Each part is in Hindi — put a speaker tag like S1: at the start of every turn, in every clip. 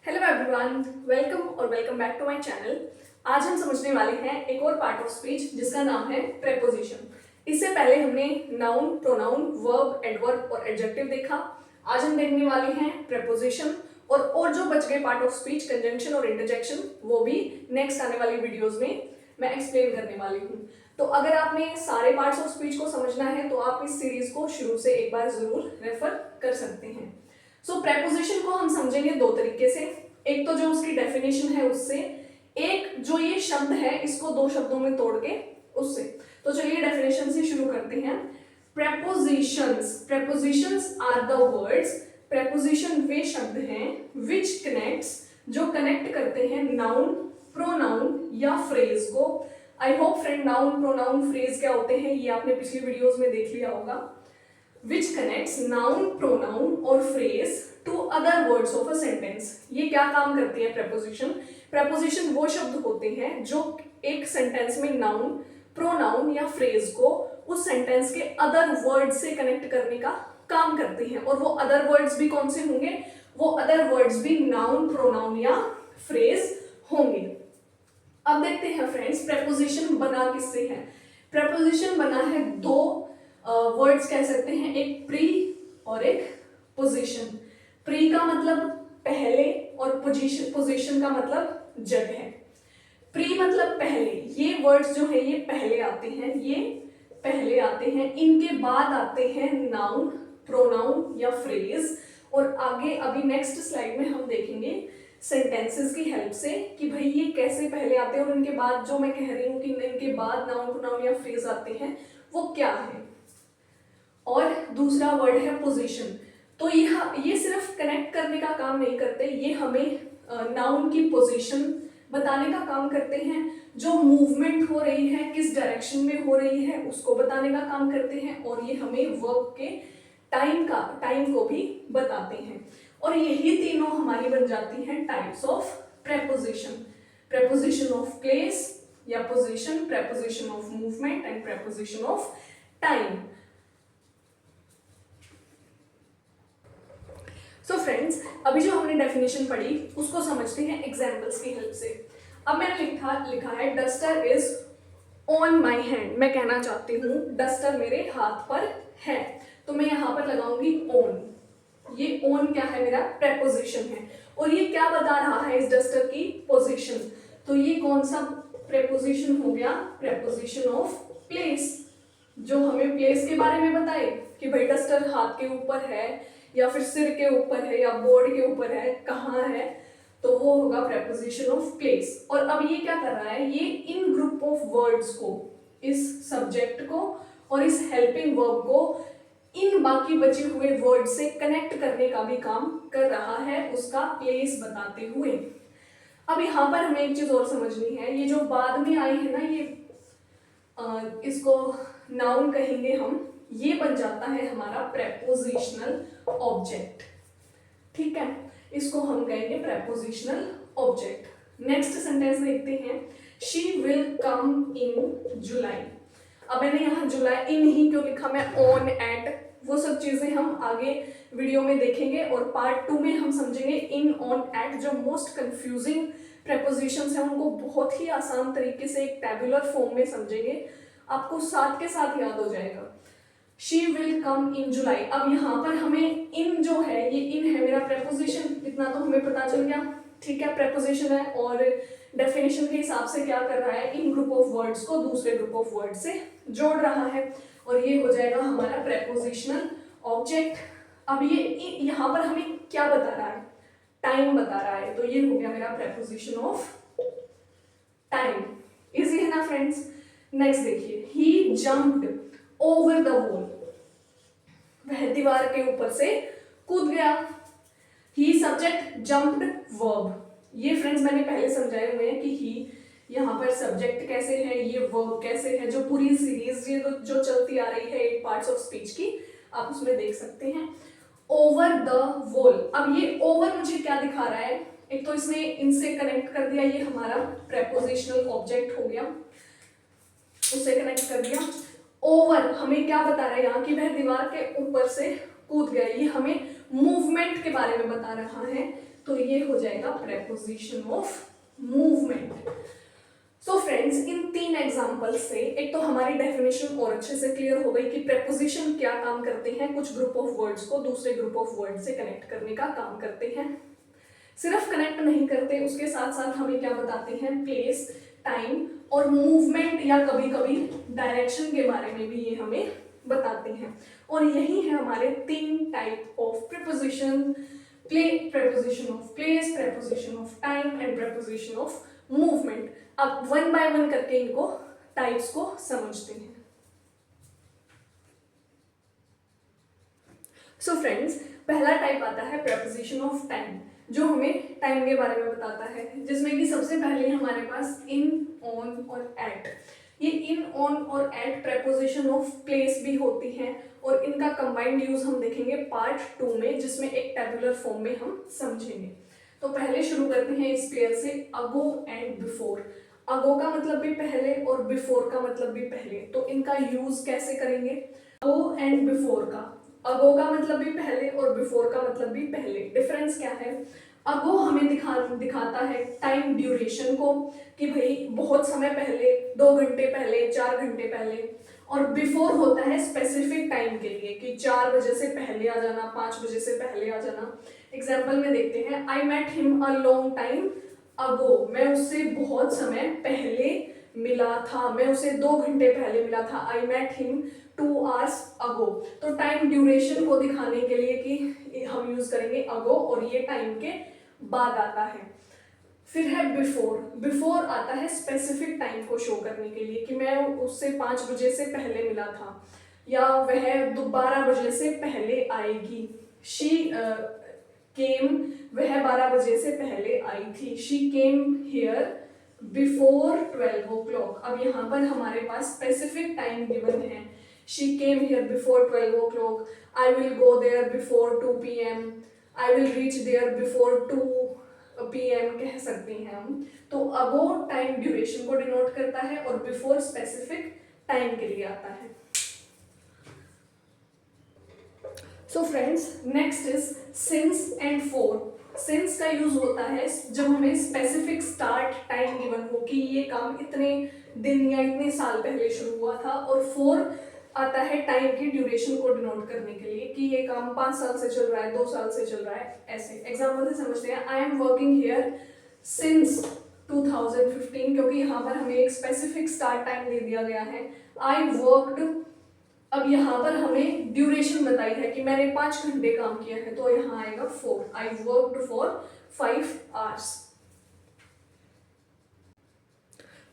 S1: हेलो एवरीवन, वेलकम और welcome back to my channel. आज हम समझने वाले हैं एक और पार्ट ऑफ स्पीच जिसका नाम है प्रेपोजिशन। इससे पहले हमने नाउन, प्रोनाउन, वर्ब, एडवर्ब और एडजेक्टिव देखा। आज हम देखने वाले हैं प्रेपोजिशन और जो बच गए पार्ट ऑफ स्पीच, कंजंक्शन और इंटरजेक्शन, वो भी नेक्स्ट आने वाली वीडियोज में मैं एक्सप्लेन करने वाली हूँ। तो अगर आपने सारे पार्ट्स ऑफ स्पीच को समझना है तो आप इस सीरीज को शुरू से एक बार जरूर रेफर कर सकते हैं। सो प्रेपोजिशन को हम समझेंगे दो तरीके से। एक तो जो उसकी डेफिनेशन है उससे, एक जो ये शब्द है इसको दो शब्दों में तोड़ के उससे। तो चलिए डेफिनेशन से शुरू करते हैं। Prepositions are the words. Preposition वे शब्द हैं विच कनेक्ट्स, जो कनेक्ट करते हैं नाउन, प्रोनाउन या फ्रेज को। I hope friend noun, pronoun, phrase क्या होते हैं ये आपने पिछली वीडियोस में देख लिया होगा। Which connects noun, pronoun और phrase to other words of a sentence। ये क्या काम करती है preposition? Preposition वो शब्द होते हैं जो एक सेंटेंस में नाउन, प्रोनाउन या फ्रेज को उस सेंटेंस के अदर वर्ड से कनेक्ट करने का काम करते हैं। और वो अदर वर्ड्स भी कौन से होंगे? वो अदर वर्ड्स भी नाउन, प्रोनाउन या फ्रेज होंगे। अब देखते हैं फ्रेंड्स प्रेपोजिशन बना किससे है। प्रेपोजिशन बना है दो वर्ड्स कह सकते हैं, एक प्री और एक पोजीशन। प्री का मतलब पहले और पोजीशन का मतलब जगह। प्री मतलब पहले, ये वर्ड्स जो है ये पहले आते हैं, ये पहले आते हैं, इनके बाद आते हैं नाउन, प्रोनाउन या फ्रेज। और आगे अभी नेक्स्ट स्लाइड में हम देखेंगे सेंटेंसेस की हेल्प से कि भाई ये कैसे पहले आते हैं और इनके बाद जो मैं कह रही हूँ कि इनके बाद नाउन, प्रोनाउन या फ्रेज आते हैं वो क्या है। और दूसरा वर्ड है पोजीशन। तो ये सिर्फ कनेक्ट करने का काम नहीं करते, ये हमें नाउन की पोजीशन बताने का काम करते हैं। जो मूवमेंट हो रही है किस डायरेक्शन में हो रही है उसको बताने का काम करते हैं। और ये हमें वर्ब के टाइम को भी बताते हैं। और यही तीनों हमारी बन जाती हैं types of preposition. Preposition of place या position, preposition of movement and preposition of time. So friends, अभी जो हमने डेफिनेशन पढ़ी उसको समझते हैं एग्जाम्पल्स की हेल्प से। अब मैंने लिखा है duster is on my hand. मैं कहना चाहती हूँ डस्टर मेरे हाथ पर है, तो मैं यहाँ पर लगाऊंगी ऑन। ये ऑन क्या है? मेरा प्रेपोजिशन है। और ये क्या बता रहा है इस डस्टर की पोजीशन? तो ये कौन सा प्रेपोजिशन हो गया? प्रेपोजिशन ऑफ प्लेस, जो हमें प्लेस के बारे में बताए कि भाई डस्टर हाथ के ऊपर है या फिर सिर के ऊपर है या बोर्ड के ऊपर है, कहाँ है, तो वो होगा प्रेपोजिशन ऑफ प्लेस। और अब ये क्या कर रहा है? ये इन ग्रुप ऑफ वर्ड्स को, इस सब्जेक्ट को और इस हेल्पिंग वर्ब को इन बाकी बचे हुए वर्ड से कनेक्ट करने का भी काम कर रहा है, उसका प्लेस बताते हुए। अब यहाँ पर हमें एक चीज और समझनी है, ये जो बाद में आई है ना, ये इसको नाउन कहेंगे हम, ये बन जाता है हमारा प्रेपोजिशनल ऑब्जेक्ट। ठीक है, इसको हम कहेंगे प्रेपोजिशनल ऑब्जेक्ट। नेक्स्ट सेंटेंस देखते हैं, शी विल कम इन जुलाई। अब मैंने यहाँ जुलाई इन ही क्यों लिखा? मैं ऑन, एट, वो सब चीजें हम आगे वीडियो में देखेंगे और पार्ट 2 में हम समझेंगे इन, ऑन, एट। जो मोस्ट कंफ्यूजिंग प्रेपोजिशंस हैं उनको बहुत ही आसान तरीके से एक टेबुलर फॉर्म में समझेंगे, आपको साथ के साथ याद हो जाएगा। शी विल कम इन जुलाई। अब यहाँ पर हमें इन जो है, ये इन है मेरा प्रेपोजिशन, इतना तो हमें पता चल गया। ठीक है, प्रेपोजिशन है और डेफिनेशन के हिसाब से क्या कर रहा है? इन ग्रुप ऑफ वर्ड्स को दूसरे ग्रुप ऑफ वर्ड से जोड़ रहा है और ये हो जाएगा हमारा प्रेपोजिशनल ऑब्जेक्ट। अब ये यहाँ पर हमें क्या बता रहा है? टाइम बता रहा है, तो ये हो गया मेरा प्रेपोजिशन ऑफ टाइम। इजी है ना फ्रेंड्स? नेक्स्ट देखिए, ही जंप्ड ओवर द वॉल। वह दीवार के ऊपर से कूद गया। ही सब्जेक्ट, जंप्ड वर्ब। ये फ्रेंड्स मैंने पहले समझाए हुए हैं कि ही यहाँ पर सब्जेक्ट कैसे है, ये वर्ब कैसे है। जो पूरी सीरीज ये जो चलती आ रही है 8 पार्ट्स ऑफ स्पीच की, आप उसमें देख सकते हैं। Over the wall. अब ये ओवर मुझे क्या दिखा रहा है? एक तो इसने इनसे कनेक्ट कर दिया, ये हमारा प्रेपोजिशनल ऑब्जेक्ट हो गया, उससे कनेक्ट कर दिया। ओवर हमें क्या बता रहा है यहाँ कि वह दीवार के ऊपर से कूद गया, ये हमें मूवमेंट के बारे में बता रहा है। तो ये हो जाएगा preposition of movement. So friends, in 3 example से एक तो हमारी डेफिनेशन और अच्छे से क्लियर हो गई कि प्रेपोजिशन क्या काम करते हैं, कुछ ग्रुप ऑफ वर्ड्स को दूसरे ग्रुप ऑफ वर्ड से कनेक्ट करने का काम करते हैं। सिर्फ कनेक्ट नहीं करते, उसके साथ साथ हमें क्या बताते हैं, प्लेस, टाइम और मूवमेंट या कभी कभी डायरेक्शन के बारे में भी ये हमें बताते हैं। और यही है हमारे 3 type of preposition, preposition of place, preposition of time and preposition of movement. अब 1 बाय 1 करके इनको टाइप्स को समझते हैं। सो फ्रेंड्स, पहला टाइप आता है प्रेपोजिशन ऑफ टाइम, जो हमें टाइम के बारे में बताता है, जिसमें कि सबसे पहले हमारे पास इन, ऑन और एट। ये इन, ऑन और एट प्रेपोजिशन ऑफ प्लेस भी होती हैं और इनका कंबाइंड यूज हम देखेंगे पार्ट 2 में, जिसमें एक टेबुलर फॉर्म में हम समझेंगे। तो पहले शुरू करते हैं इस पेयर से, अगो एंड बिफोर। अगो का मतलब भी पहले और बिफोर का मतलब भी पहले, तो इनका यूज कैसे करेंगे। अगो एंड बिफोर का, अगो का मतलब भी पहले और बिफोर का मतलब भी पहले। डिफरेंस क्या है, अगो हमें दिखाता है टाइम ड्यूरेशन को, कि भाई बहुत समय पहले, 2 घंटे पहले, 4 घंटे पहले। और बिफोर होता है स्पेसिफिक टाइम के लिए, कि 4 बजे से पहले आ जाना, 5 बजे से पहले आ जाना। एग्जाम्पल में देखते हैं, I met him a long time ago, मैं उससे बहुत समय पहले मिला था, मैं उसे 2 घंटे पहले मिला था। आई मेट हिम 2 hours अगो। तो टाइम ड्यूरेशन को दिखाने के लिए कि हम यूज करेंगे अगो, और ये टाइम के बाद आता है। फिर है बिफोर। बिफोर आता है स्पेसिफिक टाइम को शो करने के लिए, कि मैं उससे 5 बजे से पहले मिला था, या वह 12 बजे से पहले आएगी। शी केम, वह 12 बजे से पहले आई थी। She came here before 12 o'clock। अब यहाँ पर हमारे पास स्पेसिफिक टाइम गिवन है, she came here before 12 o'clock, I will go there before 2 PM, I will reach there before 2 PM कह सकते हैं हम। तो अगो टाइम ड्यूरेशन को डिनोट करता है और बिफोर स्पेसिफिक टाइम के लिए आता है। So friends, next is since and for. Since का यूज होता है जब हमें स्पेसिफिक स्टार्ट टाइम गिवन हो, कि ये काम इतने दिन या इतने साल पहले शुरू हुआ था। और फॉर आता है टाइम की ड्यूरेशन को डिनोट करने के लिए, कि ये काम 5 साल से चल रहा है, 2 साल से चल रहा है, ऐसे। एग्जाम्पल से समझते हैं, I am working here since 2015, क्योंकि यहाँ पर हमें एक स्पेसिफिक स्टार्ट टाइम दे दिया गया है। आई वर्कड, अब यहाँ पर हमें ड्यूरेशन बताई है कि मैंने 5 घंटे काम किया है, तो यहाँ आएगा 4। I worked for 5 hours।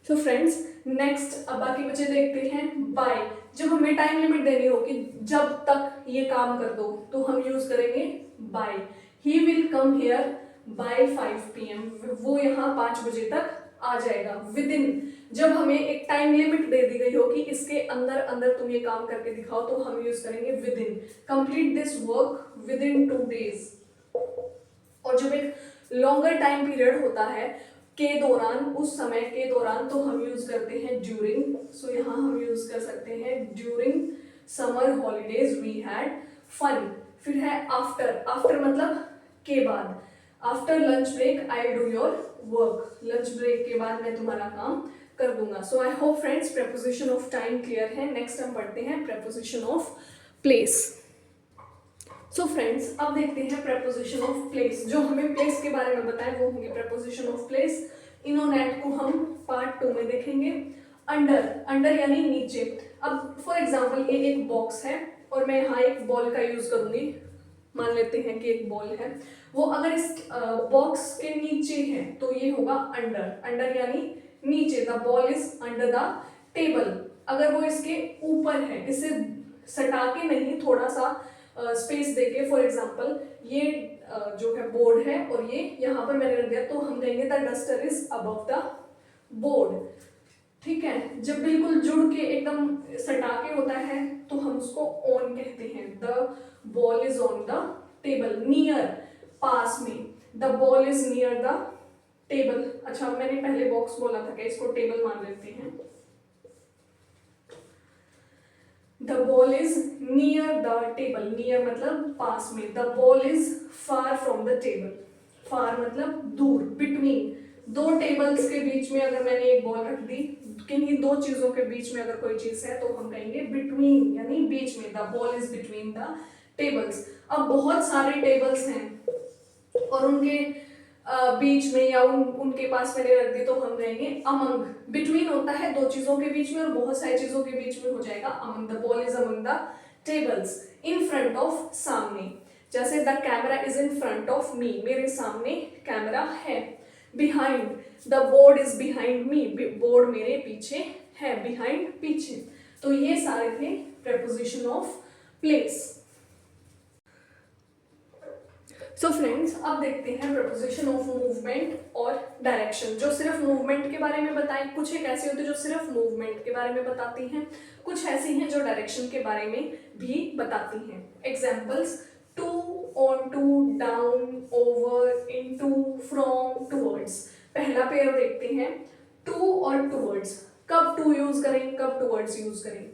S1: So friends, next अब बाकी बचे देखते हैं बाय। जब हमें टाइम लिमिट देनी हो कि जब तक ये काम कर दो, तो हम यूज करेंगे by. He will come here by 5 PM, वो यहाँ 5 बजे तक आ जाएगा। विद इन, जब हमें एक टाइम लिमिट दे दी गई हो कि इसके अंदर अंदर तुम ये काम करके दिखाओ, तो हम यूज करेंगे with in. Complete this work with in 2 days। और जब एक लॉन्गर टाइम पीरियड होता है के दौरान, उस समय के दौरान, तो हम यूज करते हैं ड्यूरिंग। सो यहाँ हम यूज कर सकते हैं during summer holidays we had fun. फिर है आफ्टर। आफ्टर मतलब के बाद। After lunch break I do your work. Lunch break के बाद मैं तुम्हारा काम कर दूंगा। So I hope friends preposition of time clear है। नेक्स्ट हम पढ़ते हैं preposition of place. So friends, अब देखते हैं प्रेपोजिशन ऑफ प्लेस। जो हमें प्लेस के बारे में बताएं वो होंगे प्रेपोजिशन ऑफ प्लेस। इनोनेट को हम पार्ट 2 में देखेंगे। अंडर, अंडर यानी नीचे। अब फॉर एग्जांपल ये एक बॉक्स है और मैं यहाँ एक बॉल का यूज करूंगी। मान लेते हैं कि एक बॉल है, वो अगर इस बॉक्स के नीचे है तो ये होगा अंडर। अंडर यानी नीचे। The ball is under the table. अगर वो इसके ऊपर है, इसे सटा के नहीं, थोड़ा सा स्पेस देके, फॉर एग्जांपल ये जो है बोर्ड है और ये यहाँ पर मैंने रख दिया, तो हम कहेंगे the duster is above the board. ठीक है, जब बिल्कुल जुड़ के एकदम सटा के होता है तो हम उसको ऑन कहते हैं। The ball is on the table. Near, पास में। The ball is near the table. अच्छा, मैंने पहले बॉक्स बोला था, क्या इसको टेबल मान लेते हैं। The ball is near the table. Near मतलब पास में। The ball is far from the table. फार मतलब दूर, बिटवीन, दो टेबल्स के बीच में अगर मैंने एक बॉल रख दी, किन्हीं दो चीजों के बीच में अगर कोई चीज है तो हम कहेंगे बिटवीन, यानी बीच में, the ball is between the tables. अब बहुत सारे टेबल्स हैं और उनके बीच में या उनके पास मैंने रख दी तो हम कहेंगे अमंग। बिटवीन होता है दो चीजों के बीच में और बहुत सारी चीजों के बीच में हो जाएगा among. The ball is among the tables. In front of, सामने, जैसे the camera is in front of me, मेरे सामने कैमरा है। Behind, the board is behind me, board मेरे पीछे है, बिहाइंड पीछे। तो ये सारे थे preposition of place. So friends, अब देखते हैं प्रपोजिशन ऑफ मूवमेंट और डायरेक्शन। जो सिर्फ मूवमेंट के बारे में बताएं, कुछ एक ऐसी होती है जो सिर्फ मूवमेंट के बारे में बताती हैं, कुछ ऐसी हैं जो डायरेक्शन के बारे में भी बताती हैं। Examples: to, onto, down, over, into, from, towards. पहला पेयर देखते हैं, टू और टुवर्ड्स। कब टू यूज करें, कब टुवर्ड्स यूज करें?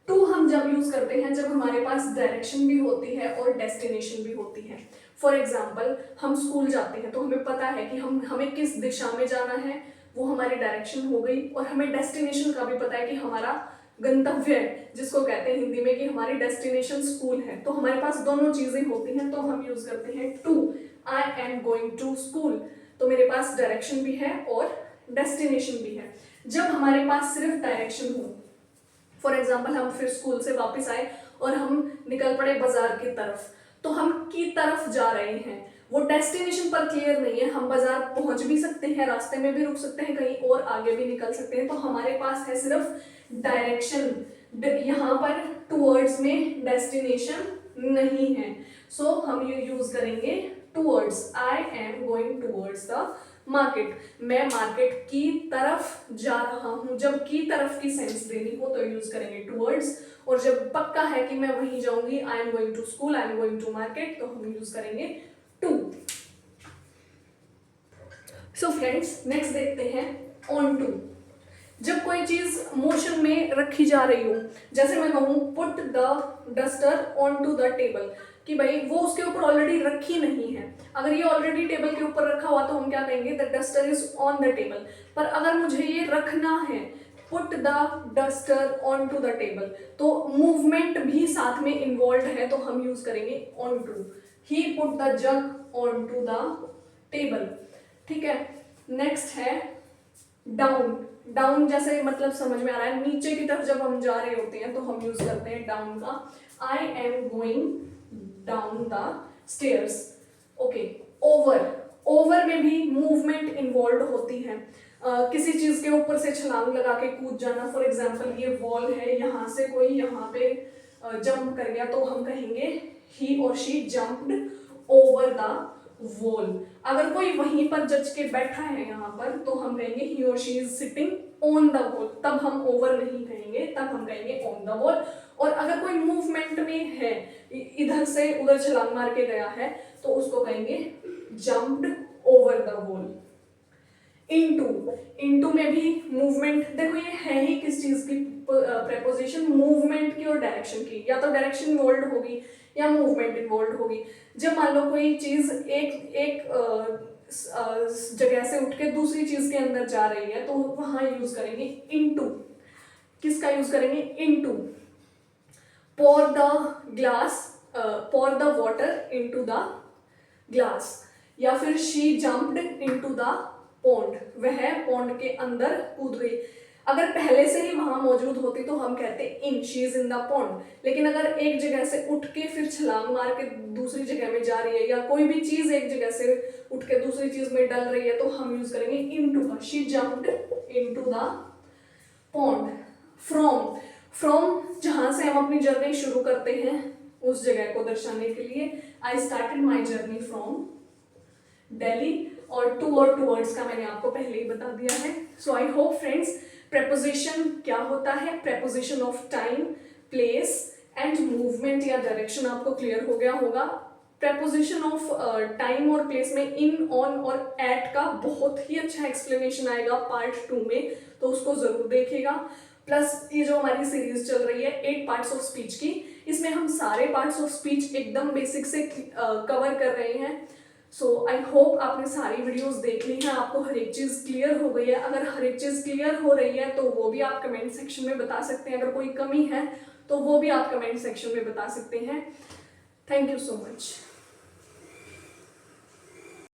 S1: टू हम जब यूज करते हैं जब हमारे पास डायरेक्शन भी होती है और डेस्टिनेशन भी होती है। फॉर एग्जाम्पल, हम स्कूल जाते हैं तो हमें पता है कि हमें किस दिशा में जाना है, वो हमारी डायरेक्शन हो गई, और हमें डेस्टिनेशन का भी पता है कि हमारा गंतव्य है, जिसको कहते हैं हिंदी में कि हमारी डेस्टिनेशन स्कूल है। तो हमारे पास दोनों चीजें होती हैं तो हम यूज करते हैं to. I am going to school, तो मेरे पास डायरेक्शन भी है और डेस्टिनेशन भी है। जब हमारे पास सिर्फ डायरेक्शन हो, फॉर एग्जाम्पल हम फिर स्कूल से वापस आए और हम निकल पड़े बाजार की तरफ, तो हम की तरफ जा रहे हैं, वो डेस्टिनेशन पर क्लियर नहीं है। हम बाजार पहुंच भी सकते हैं, रास्ते में भी रुक सकते हैं, कहीं और आगे भी निकल सकते हैं। तो हमारे पास है सिर्फ डायरेक्शन, यहाँ पर टूवर्ड्स में डेस्टिनेशन नहीं है। सो हम ये यूज करेंगे towards. I am going towards the market, मैं मार्केट की तरफ जा रहा हूं। जब की तरफ की सेंस देनी हो तो यूज करेंगे टूवर्ड्स, और जब पक्का है कि मैं वहीं जाऊंगी, I am going to school, I am going to market, तो हम यूज करेंगे टू। सो फ्रेंड्स, नेक्स्ट देखते हैं ऑन टू। जब कोई चीज मोशन में रखी जा रही हो, जैसे मैं कहूं put the duster onto the table, कि भाई वो उसके ऊपर ऑलरेडी रखी नहीं है। अगर ये ऑलरेडी टेबल के ऊपर रखा हुआ तो हम क्या कहेंगे, the duster is on the table. पर अगर मुझे ये रखना है, put the duster onto the table, तो मूवमेंट भी साथ में इन्वॉल्व है, तो हम यूज करेंगे onto. He put the jug onto the table. ठीक है, नेक्स्ट है डाउन। डाउन जैसे मतलब समझ में आ रहा है, नीचे की तरफ जब हम जा रहे होते हैं तो हम यूज करते हैं डाउन का। आई am going down the stairs. Okay, over. Over में भी मूवमेंट इन्वॉल्व होती है। किसी चीज के ऊपर से छलांग लगा के कूद जाना। फॉर एग्जाम्पल, ये वॉल है, यहाँ से कोई यहाँ पे जंप कर गया तो हम कहेंगे ही और she jumped over the wall. अगर कोई वहीं पर जज के बैठा है यहाँ पर, तो हम कहेंगे ही और she is sitting on the wall. तब हम ओवर नहीं कहेंगे, तब हम कहेंगे ऑन द वॉल। और अगर कोई मूवमेंट में है, इधर से उधर छलांग मार के गया है, तो उसको कहेंगे jumped over the wall. Into. Into में भी मूवमेंट, देखो ये है ही किस चीज की प्रेपोजिशन, मूवमेंट की और डायरेक्शन की। या तो डायरेक्शन इन्वॉल्व होगी या मूवमेंट इन्वॉल्व होगी। जब मान लो कोई चीज एक जगह से उठ के दूसरी चीज के अंदर जा रही है, तो वहां यूज करेंगे इनटू। किसका यूज करेंगे, into. pour the glass, pour the water into the glass, या फिर she jumped into the pond, वह pond के अंदर कूद गई। अगर पहले से ही वहां मौजूद होती तो हम कहते in, she is in the pond। लेकिन अगर एक जगह से उठ के फिर छलांग मार के दूसरी जगह में जा रही है, या कोई भी चीज एक जगह से उठ के दूसरी चीज में डल रही है, तो हम यूज करेंगे into का। she jumped into the pond। From जहां से हम अपनी जर्नी शुरू करते हैं उस जगह को दर्शाने के लिए, I started my journey from Delhi. और टू और टूवर्ड्स का मैंने आपको पहले ही बता दिया है। सो आई होप फ्रेंड्स, प्रेपोजिशन क्या होता है, preposition of time, place and movement या डायरेक्शन आपको क्लियर हो गया होगा। प्रेपोजिशन ऑफ टाइम और प्लेस में इन, ऑन और एट का बहुत ही अच्छा एक्सप्लेनेशन आएगा पार्ट 2 में, तो उसको जरूर देखिएगा। प्लस ये जो हमारी सीरीज चल रही है 8 पार्ट्स ऑफ स्पीच की, इसमें हम सारे पार्ट्स ऑफ स्पीच एकदम बेसिक से कवर कर रहे हैं। सो आई होप आपने सारी वीडियोस देख ली हैं, आपको हर एक चीज़ क्लियर हो गई है। अगर हर एक चीज़ क्लियर हो रही है तो वो भी आप कमेंट सेक्शन में बता सकते हैं, अगर कोई कमी है तो वो भी आप कमेंट सेक्शन में बता सकते हैं। Thank you so much.